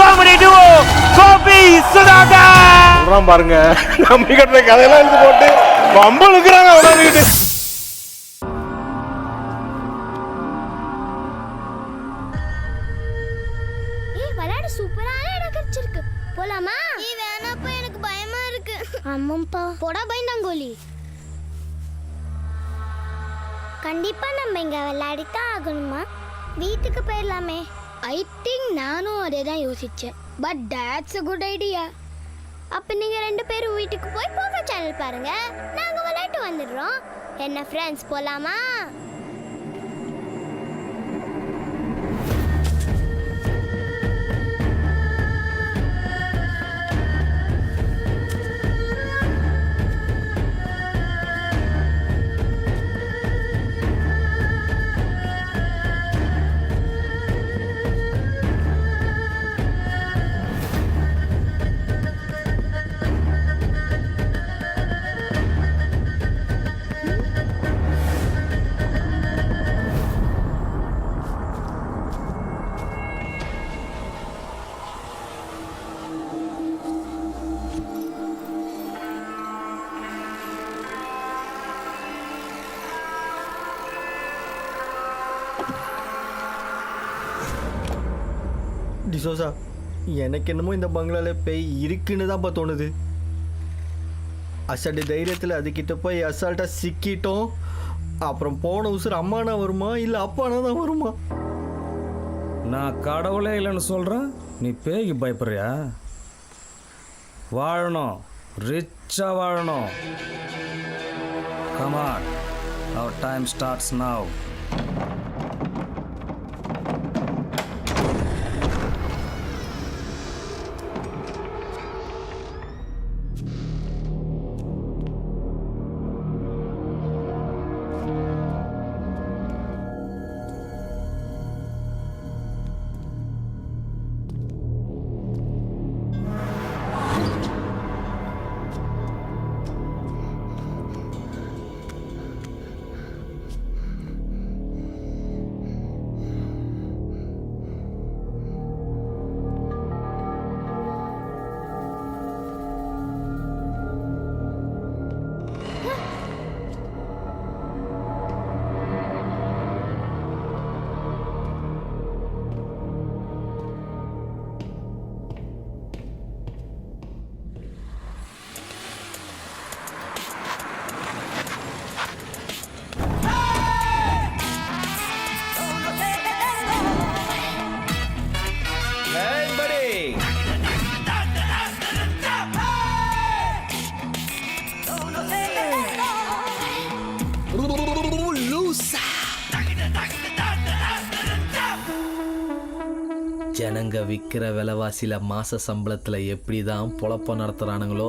Comedy டுவோ Gopi Sudhakar சொல்றான் பாருங்க. நம்பி கட்டுற கதையெல்லாம் எடுத்து போட்டு பம்பளுக்குறாங்க அவன வீட்டு. விளையாட சூப்பரான இடம் கிடைச்சிருக்கு. போலாமா? நீ வேணாப்பா, எனக்கு பயமா இருக்கு. அம்மம்பா போடா பயந்தாங்கோலி. கண்டிப்பா நம்ம இங்க விளையாடித்தான் ஆகணுமா? வீட்டுக்கு போயிடலாமே. ஐ திங்க் நானும் அதே தான் யோசிச்சேன். But that's a good idea. அப்ப நீங்க 2 பேரும் வீட்டுக்கு போய் போகோ சேனல் பாருங்க. நாங்க விளையாட்டு வந்துடுறோம். என்ன ஃப்ரெண்ட்ஸ், போலாமா? டிசோசா, எனக்கு என்னமோ இந்த பங்களால பேய் இருக்குன்னு தான்ப்பா தோணுது. அசடு தைரியத்தில் அதுக்கிட்ட போய் அசால்ட்டாக சிக்கிட்டோம். அப்புறம் போன உசுர் அம்மானா வருமா இல்லை அப்பானா தான் வருமா? நான் கடவுளே இல்லைன்னு சொல்கிறேன், நீ பேய்க்கு பயப்படுறியா? வாழணும், ரிச்சாக வாழணும். Come on, our time starts now. ஜனங்க விற்கிற விலைவாசியில் மாச சம்பளத்தில் எப்படி தான் பொழப்ப நடத்துகிறானுங்களோ.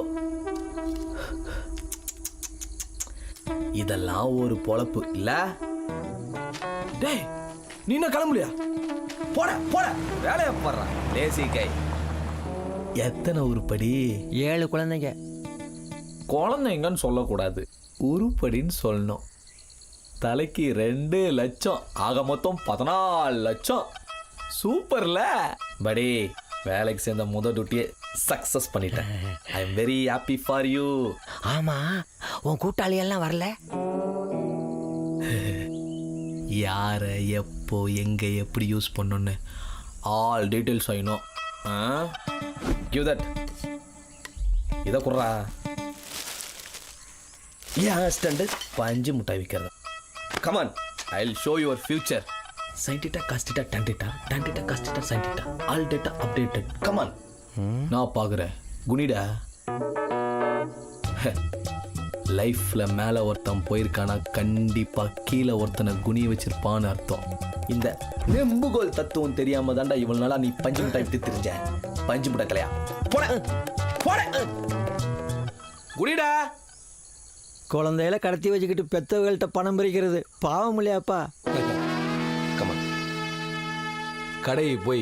இதெல்லாம் ஒரு பொழப்பு இல்லை. டேய், நீ என்ன கிளம்பலையா? போட போட, வேலையை போடுறான் லேசி கை. எத்தனை உருப்படி? 7 குழந்தைங்க. குழந்தைங்கன்னு சொல்லக்கூடாது, உருப்படின்னு சொல்லணும். தலைக்கு 2 லட்சம், ஆக மொத்தம் 14 லட்சம். சூப்பர்ல படி. வேலைக்கு சேர்ந்த முதல் டியூட்டியை சக்சஸ் பண்ணிட்டேன். I am very happy for you. ஆமா, உன் கூட்டாளி எல்லாம் வரல? யாரை எப்போ எங்கே எப்படி யூஸ் பண்ணணுன்னு ஆல் டீட்டெயில்ஸ் ஆயினோம். Give that. இதை குடுறா. ஏன் ஸ்டாண்டு பஞ்சு முட்டாய் விற்கிறது. Come on, I will show your future. சயின்டிட்டா காஸ்டிட்டா டன்டிட்டா டன்டிட்டா காஸ்டிட்டா சயின்டிட்டா ஆல் டேட்டா அப்டேட்டட். கமான், நான் பார்க்குறேன். குனிடா. லைஃப்ல மேலே ஒருத்தன் போயிருக்கானா கண்டிப்பாக கீழே ஒருத்தனை குனிய வச்சிருப்பான்னு அர்த்தம். இந்த நெம்புகோல் தத்துவம் தெரியாம தாண்டா இவ்வளவு நாளா நீ பஞ்சு முட்டாய் விட்டு தெரிஞ்ச. பஞ்சு முட்டை கலையா போட போட. குனிடா. குழந்தையில கடத்தி வச்சுக்கிட்டு பெத்தவங்கள்ட்ட பணம் பறிக்கிறது பாவம் இல்லையாப்பா? கமான், கடையை போய்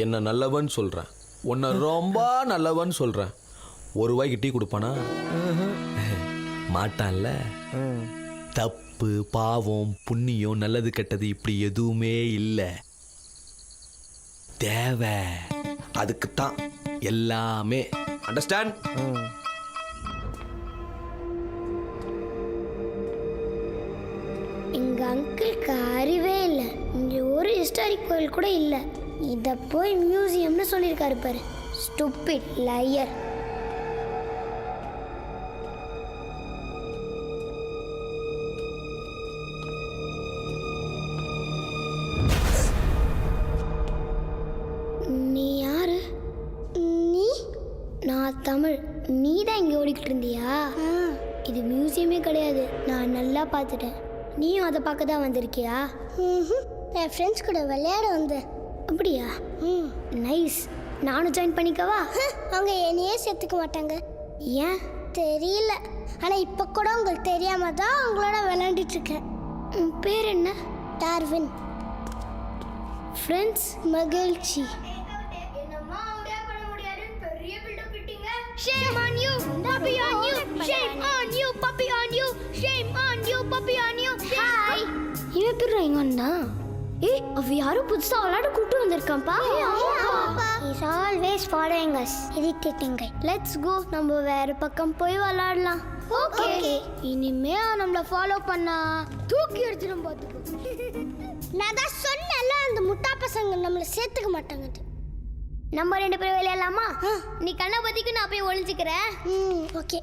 என்ன நல்லவன் சொல்கிறேன், உன்னை ரொம்ப நல்லவன் சொல்கிறேன். 1 ரூபாய்க்கு டீ கொடுப்பானா? மாட்டான்ல. தப்பு, பாவம், புண்ணியம், நல்லது கெட்டது இப்படி எதுவுமே இல்லை. தேவை அதுக்கு தான் எல்லாமே. அண்டர்ஸ்டாண்ட்? எங்க அங்கிளுக்கு அறிவே இல்லை. இங்க ஒரு ஹிஸ்டாரிக் கோயில் கூட இல்லை. இத போய் மியூசியம்னு சொல்லியிருக்காரு பாரு. Stupid layer. நீ யாரு? நீ? நான் தமிழ். நீ தான் இங்கே ஓடிக்கிட்டு இருந்தியா? இது மியூசியமே கிடையாது. நான் நல்லா பார்த்துட்டேன். நீயும் அதை பார்க்க தான் வந்திருக்கியா? என் ஃப்ரெண்ட்ஸ் கூட விளையாட வந்தேன். அப்படியா? நைஸ். நானும் ஜாயின் பண்ணிக்கவா? அவங்க என்னையே சேர்த்துக்க மாட்டாங்க. ஏன் தெரியல. ஆனால் இப்போ கூட உங்களுக்கு தெரியாம தான் அவங்களோட விளையாண்டுட்டு இருக்கேன். உன் பேர் என்ன? டார்வின். ஃப்ரெண்ட்ஸ் மகிழ்ச்சி. Shame on you, puppy on you. Shame on you, puppy on you. Shame on you, puppy on you. Hi. இவன் எப்படி இங்க வந்தா? ஏய், அவ யாரோ புதுசா விளையாட கூட்டு வந்திருக்கான்ப்பா. He's always following us. irritating guy. Let's go. நம்ம வேற பக்கம் போய் விளையாடலாம். ஓகே. இனிமே நம்மள ஃபாலோ பண்ணா தூக்கி எடுத்துடும் பாத்துக்கோ. நான் தான் சொன்னேன்ல, அந்த முட்டா பசங்க நம்மள சேர்த்துக்க மாட்டாங்க. நம்ம 2 பேரும் விளையாடலாமா? நீ கண்ணை பத்திக்கு, நான் போய் ஒளிஞ்சுக்கிறேன். ஓகே.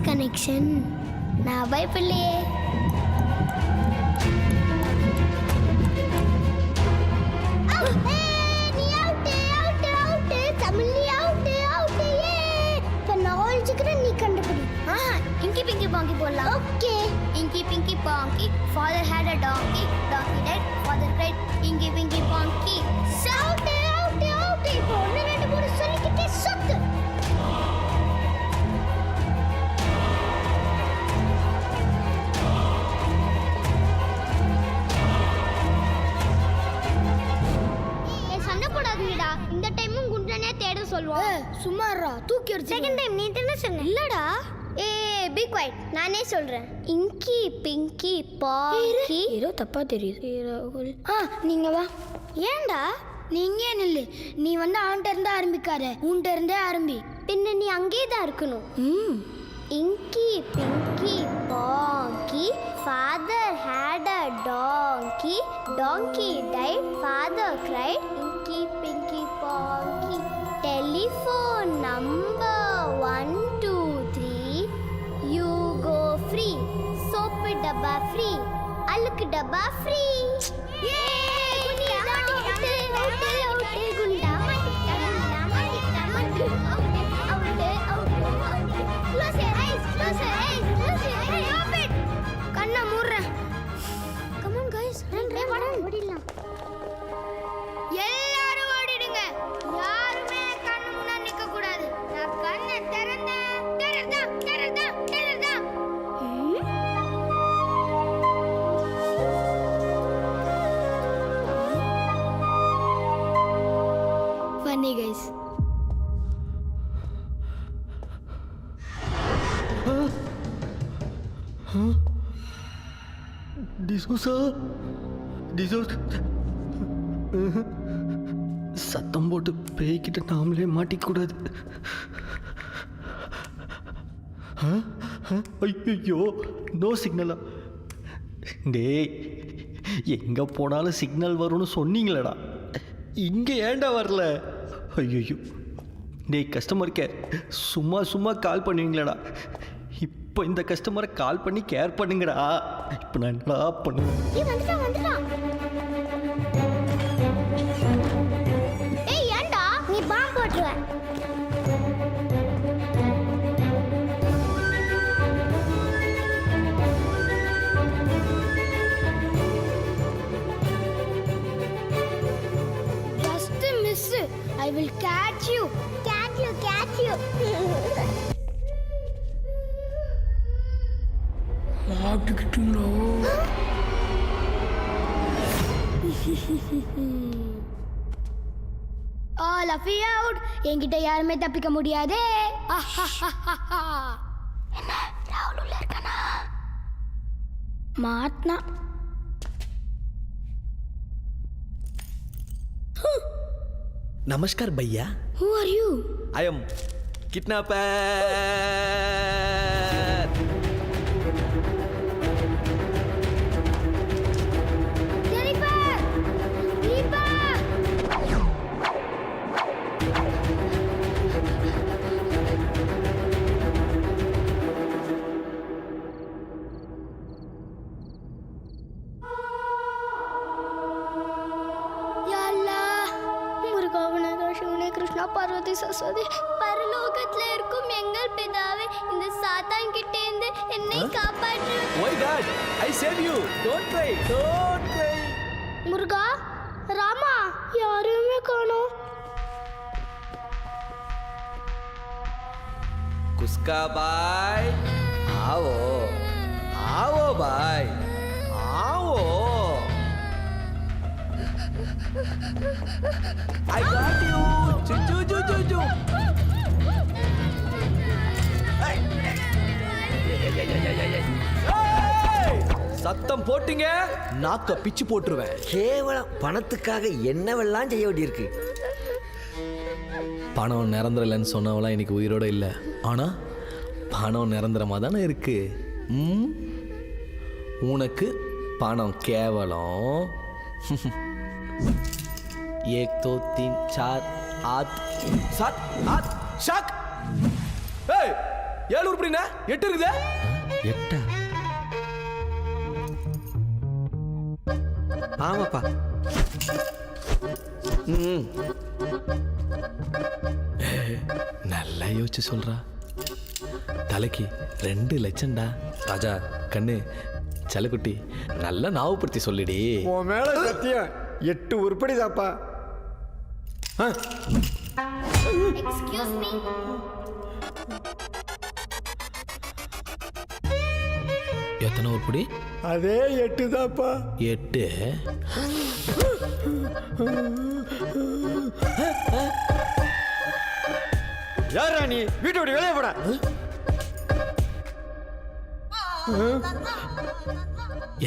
கனெக்ஷன். நான் பயப்படலையே. Inky Pinky Ponky போடலாம். Okay. Inky Pinky Ponky. Father had a donkey. Donkey died. Father cried. Inky Pinky Ponky. Shout out out. இப்போ 1 2 3 சொல்லிக்கிட்டே சுத்து. இந்த டைமும் குண்டனே தேட சொல்வான். சும்மாறா, தூக்கி எடுத்து. செகண்ட் டைம் நீ என்ன சொன்ன? இல்லடா. Be quiet. நானே சொல்றேன். இங்கி பிங்கி பாங்கி. ஏதோ தப்பா தெரியுது. நீங்க வா. ஏன்டா? நீங்க நில்லு. நீ வந்து அவன்கிட்ட இருந்து ஆரம்பிக்காத, உன்கிட்ட இருந்தே ஆரம்பி. பின்ன நீ அங்கேயே தான் இருக்கணும். இங்கி Pinki பாங்கி. Father had a donkey. Donkey died. Father cried. Inky Pinky Ponky. Telephone number 1 2 3. You go free. Soap dabba free. Aluk dabba free. Yay! Gunda matika. Close your eyes. Close your eyes. Close your eyes. Open. கண்ணா மூடுறேன். Come on guys. Run ஓடிடலாம். எல்லாரும் ஓடிடுங்க. யாருமே கண்ணு முன்னாடி நிக்க கூடாது. நான் கண்ணை திறந்தா. Funny guys. சத்தம் போட்டு பேய்கிட்ட நாமளே மாட்டிக்கூடாது. ஐயோ, நோ சிக்னலா? டேய், எங்கே போனாலும் சிக்னல் வரும்னு சொன்னீங்களடா. இங்கே ஏன்டா வரல? ஐயோ, டேய் கஸ்டமர் கேர், சும்மா சும்மா கால் பண்ணுவீங்களாடா? இப்போ இந்த கஸ்டமரை கால் பண்ணி கேர் பண்ணுங்கடா. இப்போ நான் என்னடா பண்ணுவேன்? ஏய் ஏன்டா நீ பாம்பு போட்டுருவ? Just a miss. I will catch you. Catch you, catch you. மாட்டிக்கிட்டீங்களோ? All of you out. என்கிட்ட யாருமே தப்பிக்க முடியாதே. என்ன ராகுல் உள்ள இருக்கானா? மாட்னா. நமஸ்கார் பையா. Who are you? I am kidnapper. Jennifer! Deepa! Ya Allah! முருகாவனக சிவனே கிருஷ்ணா பார்வதி சரஸ்வதி பரலோகத்துல இருக்கும் எங்கள் பிதாவே இந்த சாத்தான் கிட்ட இருந்து என்னை காப்பாற்று. Why God? I save you. Don't cry. Don't cry. முருகா ராமா யாரையுமே காணோம். कुसका भाई आओ आओ भाई आओ. I got you. Chu chu chu chu. சத்தம் போட்டீங்க நாக்க பிச்சு போட்டுருவேன். கேவலம் பணத்துக்காக என்னவெல்லாம் செய்ய வேண்டியிருக்கு. பணம் நிரந்தரலன்னு சொன்னவளாம் இன்னைக்கு உயிரோட இல்லை. ஆனால் பணம் நிரந்தரமாக தானே இருக்கு. உனக்கு பணம் கேவலம். ஏக் தோ தீன் சார் ஆத் சாத் ஆத் ஷாக். ஏய் 7 உருப்படினா 8 இருக்குதே. 8. ஆமாப்பா. நல்லா யோசிச்சு சொல்றா. தலைக்கு 2 லட்சம்டா. ராஜா கண்ணு செல்லக்குட்டி நல்லா ஞாபகப்படுத்தி சொல்லிடி. உன் மேல சத்தியம் 8 உருப்படி தாப்பா. Excuse me. எத்தனை உருப்படி? அதே 8 தாப்பா. 8. யாரா நீ? வீட்டை விட்டு வெளியே போடா.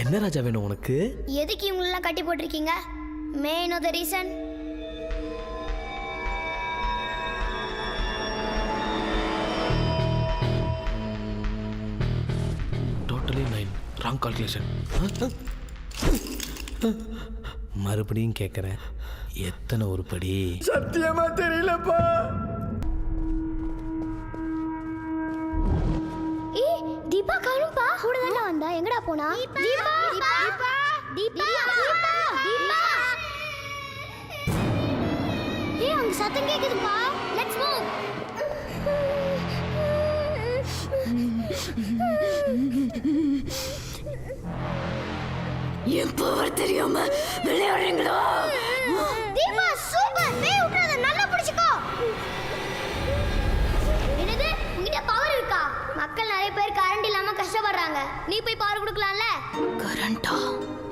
என்ன ராஜா வேணும் உனக்கு? எதுக்கு இவங்களெல்லாம் கட்டி போட்டிருக்கீங்க? May I know the reason? Totally 9. Wrong calculation. மறுபடியும் கேட்குறேன், எத்தனை உருப்படி? சத்தியமா தெரியலப்பா. ஏய் தீபா காணும்பா. கூட தான வந்தா. எங்கடா போனா? தீபா தீபா தீபா தீபா. ஏய் அங்க சத்தம் கேக்குதுப்பா. Let's move. என் பவர் தெரியாம விளையாடுறீங்களா? தீபா சூப்பர். பேய் விட்டுறத நல்லா பிடிச்சுக்கோ. என்னது உங்கிட்ட பவர் இருக்கா? மக்கள் நிறைய பேர் கரண்ட் இல்லாம கஷ்டப்படுறாங்க. நீ போய் power கொடுக்கலாம்ல. கரண்டா?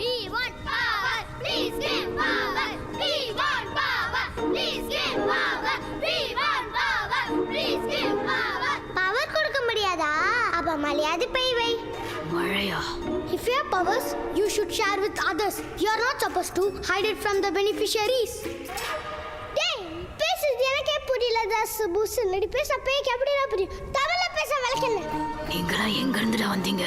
We want power. Please give power. We want power. Please give power. We want power. Please give power. Power கொடுக்க முடியாதா? அப்ப மலையாதி பேய் வை. மழையா? If you have powers, you should share with others. You are not supposed to hide it from the beneficiaries. டேய் பேசுறது எனக்கே புரியல. தாஸ் புஸ் நடி பேச பேய்க்கு அப்படியே புரியும். தமிழ்ல பேச வழக்கல்ல. நீங்களா எங்க இருந்துடா வந்தீங்க?